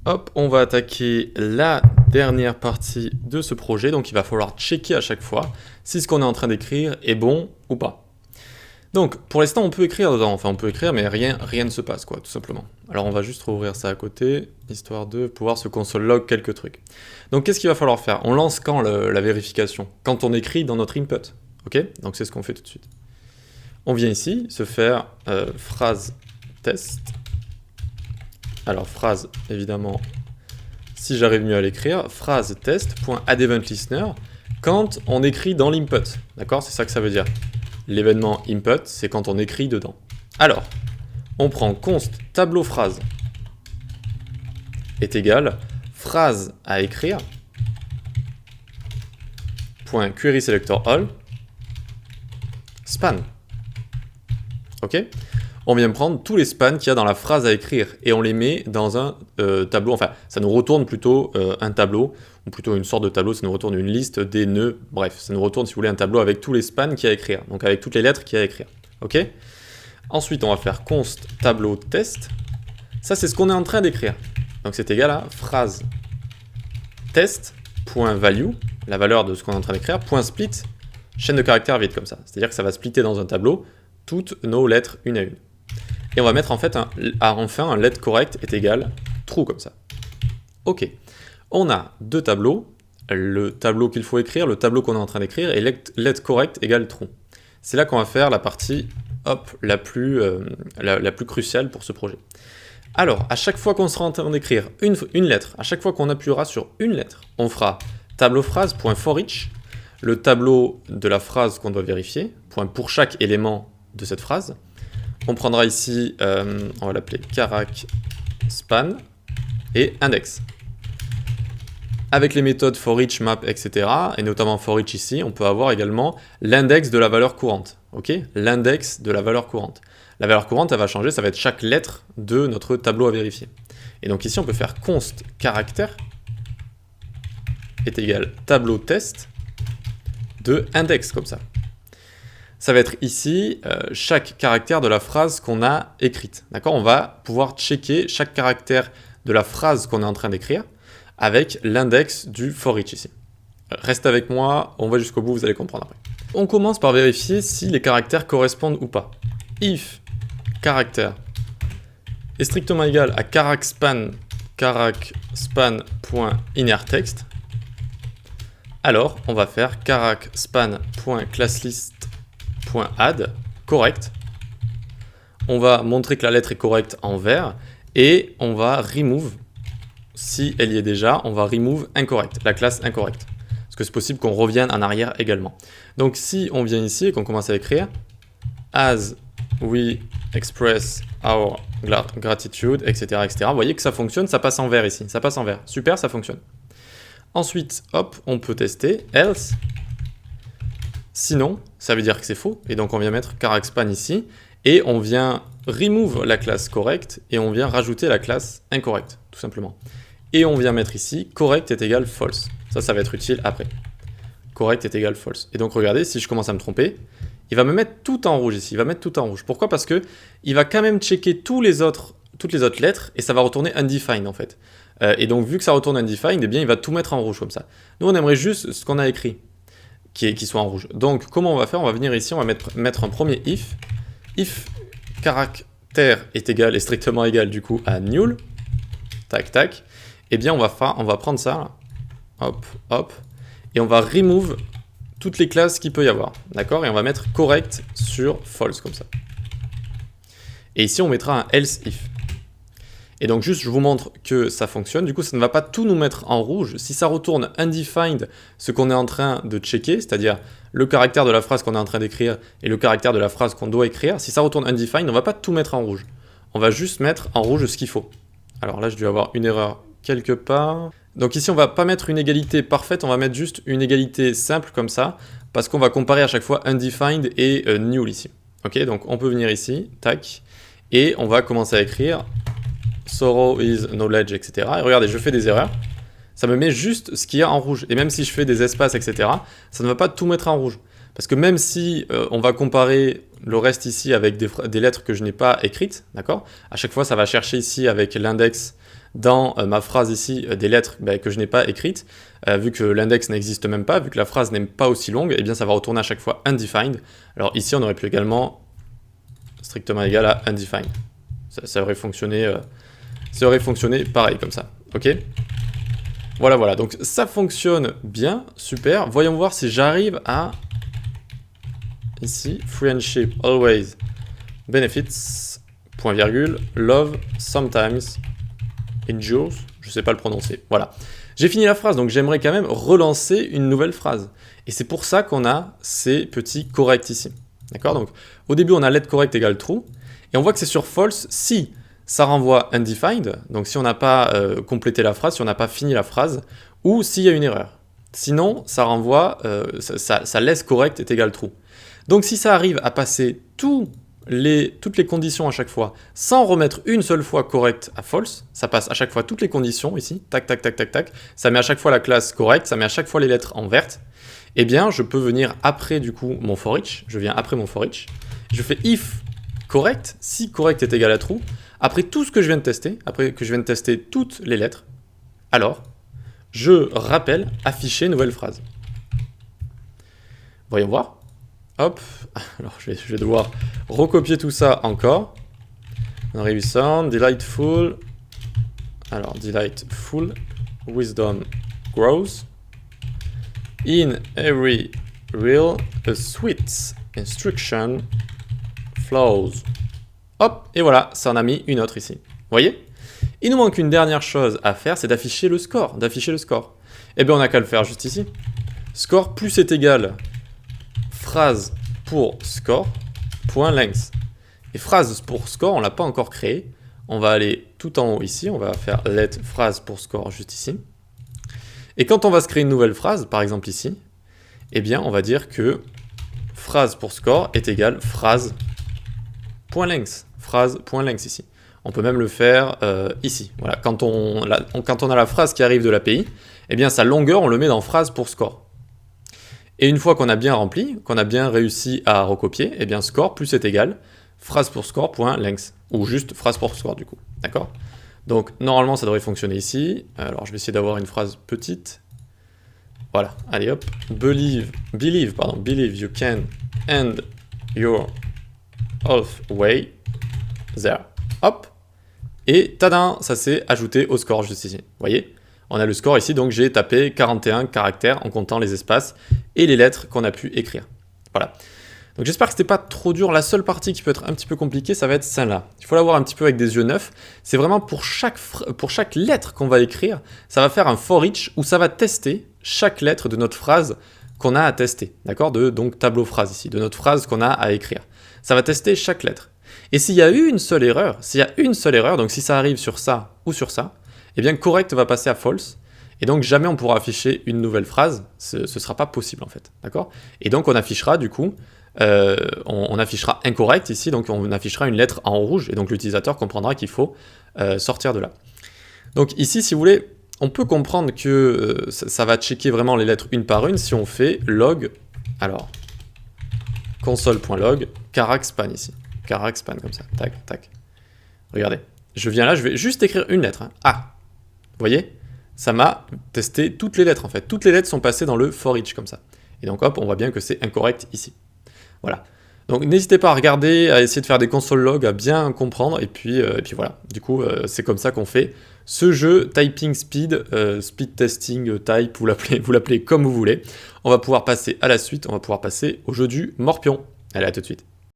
Hop, on va attaquer la dernière partie de ce projet. Donc il va falloir checker à chaque fois si ce qu'on est en train d'écrire est bon ou pas. Donc pour l'instant on peut écrire dedans, enfin on peut écrire mais rien ne se passe quoi, tout simplement. Alors on va juste rouvrir ça à côté, histoire de pouvoir se console log quelques trucs. Donc qu'est-ce qu'il va falloir faire? On lance quand la vérification? Quand on écrit dans notre input, ok? Donc c'est ce qu'on fait tout de suite. On vient ici se faire phrase test. Alors phrase, évidemment, si j'arrive mieux à l'écrire, phrase test.addEventListener quand on écrit dans l'input, d'accord? C'est ça que ça veut dire. L'événement input, c'est quand on écrit dedans. Alors, on prend const tableau phrase est égal phrase à écrire point query selector all span. Ok? On vient prendre tous les spans qu'il y a dans la phrase à écrire et on les met dans un tableau, enfin ça nous retourne plutôt un tableau, ou plutôt une sorte de tableau, ça nous retourne une liste des nœuds, bref, ça nous retourne si vous voulez un tableau avec tous les spans qu'il y a à écrire, donc avec toutes les lettres qu'il y a à écrire, ok? Ensuite on va faire const tableau test, ça c'est ce qu'on est en train d'écrire, donc c'est égal à phrase test.value, la valeur de ce qu'on est en train d'écrire, .split, chaîne de caractères vide comme ça, c'est-à-dire que ça va splitter dans un tableau toutes nos lettres une à une. Et on va mettre en fait enfin un let correct est égal true comme ça. Ok. On a deux tableaux, le tableau qu'il faut écrire, le tableau qu'on est en train d'écrire, et let correct égale true. C'est là qu'on va faire la partie hop, la plus cruciale pour ce projet. Alors, à chaque fois qu'on sera en train d'écrire une lettre, à chaque fois qu'on appuiera sur une lettre, on fera tableau phrase.forEach, le tableau de la phrase qu'on doit vérifier, point pour chaque élément de cette phrase. On prendra ici, on va l'appeler carac span et index. Avec les méthodes forEach, map, etc., et notamment forEach ici, on peut avoir également l'index de la valeur courante. Ok? L'index de la valeur courante. La valeur courante, elle va changer, ça va être chaque lettre de notre tableau à vérifier. Et donc ici, on peut faire const caractère est égal tableau test de index, comme ça. Ça va être ici chaque caractère de la phrase qu'on a écrite. D'accord? On va pouvoir checker chaque caractère de la phrase qu'on est en train d'écrire avec l'index du forEach ici. Reste avec moi, on va jusqu'au bout, vous allez comprendre après. On commence par vérifier si les caractères correspondent ou pas. If caractère est strictement égal à caracspan.innerText, alors on va faire caracspan.classlist.add correct. On va montrer que la lettre est correcte en vert et on va remove, si elle y est déjà, on va remove incorrect, la classe incorrecte. Parce que c'est possible qu'on revienne en arrière également. Donc si on vient ici et qu'on commence à écrire as we express our gratitude, etc., etc. Vous voyez que ça fonctionne, ça passe en vert ici, ça passe en vert. Super, ça fonctionne. Ensuite, hop, on peut tester else. Sinon, ça veut dire que c'est faux, et donc on vient mettre caracspan ici, et on vient remove la classe correcte, et on vient rajouter la classe incorrecte, tout simplement. Et on vient mettre ici correct est égal false. Ça va être utile après. Correct est égal false. Et donc regardez, si je commence à me tromper, il va me mettre tout en rouge ici, il va mettre tout en rouge. Pourquoi? Parce que il va quand même checker toutes les autres lettres, et ça va retourner undefined en fait. Et donc vu que ça retourne undefined, eh bien il va tout mettre en rouge comme ça. Nous on aimerait juste ce qu'on a écrit qui soit en rouge. Donc comment on va faire? On va venir ici, on va mettre un premier if caractère est strictement égal du coup à null, tac tac, eh bien on va prendre ça, là. Hop, hop, et on va remove toutes les classes qu'il peut y avoir, d'accord? Et on va mettre correct sur false comme ça. Et ici on mettra un else if. Et donc juste je vous montre que ça fonctionne, du coup ça ne va pas tout nous mettre en rouge. Si ça retourne undefined ce qu'on est en train de checker, c'est-à-dire le caractère de la phrase qu'on est en train d'écrire et le caractère de la phrase qu'on doit écrire, si ça retourne undefined, on ne va pas tout mettre en rouge. On va juste mettre en rouge ce qu'il faut. Alors là je dois avoir une erreur quelque part. Donc ici on va pas mettre une égalité parfaite, on va mettre juste une égalité simple comme ça, parce qu'on va comparer à chaque fois undefined et null ici. Ok, donc on peut venir ici, tac, et on va commencer à écrire sorrow is knowledge, etc. Et regardez, je fais des erreurs, ça me met juste ce qu'il y a en rouge. Et même si je fais des espaces, etc., ça ne va pas tout mettre en rouge. Parce que même si on va comparer le reste ici avec des lettres que je n'ai pas écrites, d'accord? À chaque fois, ça va chercher ici avec l'index dans ma phrase ici des lettres que je n'ai pas écrites, vu que l'index n'existe même pas, vu que la phrase n'est pas aussi longue, et bien ça va retourner à chaque fois undefined. Alors ici on aurait pu également strictement égal à undefined. Ça aurait fonctionné pareil comme ça, ok? Voilà, donc ça fonctionne bien, super. Voyons voir si j'arrive à, ici, friendship always benefits, point virgule, love sometimes endures, je sais pas le prononcer, voilà. J'ai fini la phrase, donc j'aimerais quand même relancer une nouvelle phrase. Et c'est pour ça qu'on a ces petits corrects ici, d'accord? Donc au début on a let correct égale true, et on voit que c'est sur false si ça renvoie undefined, donc si on n'a pas complété la phrase, si on n'a pas fini la phrase, ou s'il y a une erreur. Sinon, ça renvoie, ça laisse correct est égal true. Donc si ça arrive à passer toutes les conditions à chaque fois, sans remettre une seule fois correct à false, ça passe à chaque fois toutes les conditions ici, tac, tac, tac, tac, tac, ça met à chaque fois la classe correct, ça met à chaque fois les lettres en verte, eh bien je peux venir après du coup mon for each, je viens après mon for each, je fais if correct, si correct est égal à true, après tout ce que je viens de tester, après que je viens de tester toutes les lettres, alors je rappelle afficher nouvelle phrase. Voyons voir. Hop, alors je vais devoir recopier tout ça encore. Réussissant, delightful. Alors, delightful, wisdom grows. In every reel, a sweet instruction flows. Hop, et voilà, ça en a mis une autre ici. Vous voyez? Il nous manque une dernière chose à faire, c'est d'afficher le score. Eh bien, on n'a qu'à le faire juste ici. Score plus est égal phrase pour score, point length. Et phrase pour score, on ne l'a pas encore créé. On va aller tout en haut ici, on va faire let phrase pour score juste ici. Et quand on va se créer une nouvelle phrase, par exemple ici, eh bien, on va dire que phrase pour score est égal phrase point length. Phrase point length ici. On peut même le faire ici. Voilà. Quand on a la phrase qui arrive de l'API, eh bien sa longueur, on le met dans phrase pour score. Et une fois qu'on a bien rempli, qu'on a bien réussi à recopier, eh bien score plus est égal phrase pour score point length. Ou juste phrase pour score du coup. D'accord? Donc normalement ça devrait fonctionner ici. Alors je vais essayer d'avoir une phrase petite. Voilà. Allez hop. Believe you can end your halfway there. Hop. Et tadam, ça s'est ajouté au score juste ici. Vous voyez? On a le score ici, donc j'ai tapé 41 caractères en comptant les espaces et les lettres qu'on a pu écrire. Voilà. Donc j'espère que c'était pas trop dur. La seule partie qui peut être un petit peu compliquée, ça va être celle-là. Il faut la voir un petit peu avec des yeux neufs. C'est vraiment pour chaque lettre qu'on va écrire, ça va faire un for each où ça va tester chaque lettre de notre phrase qu'on a à tester. D'accord? Donc tableau phrase ici, de notre phrase qu'on a à écrire. Ça va tester chaque lettre. Et s'il y a eu une seule erreur, donc si ça arrive sur ça ou sur ça, eh bien correct va passer à false, et donc jamais on pourra afficher une nouvelle phrase, ce ne sera pas possible en fait, d'accord? Et donc on affichera du coup, on affichera incorrect ici, donc on affichera une lettre en rouge, et donc l'utilisateur comprendra qu'il faut sortir de là. Donc ici, si vous voulez, on peut comprendre que ça va checker vraiment les lettres une par une si on fait log, alors, console.log, charac-span ici. Charac-span comme ça, tac, tac. Regardez, je viens là, je vais juste écrire une lettre. Hein. Ah, vous voyez? Ça m'a testé toutes les lettres en fait. Toutes les lettres sont passées dans le for each comme ça. Et donc hop, on voit bien que c'est incorrect ici. Voilà. Donc n'hésitez pas à regarder, à essayer de faire des console logs, à bien comprendre. Et puis voilà. Du coup, c'est comme ça qu'on fait ce jeu typing speed, speed testing type, vous l'appelez comme vous voulez. On va pouvoir passer à la suite, on va pouvoir passer au jeu du morpion. Allez, à tout de suite.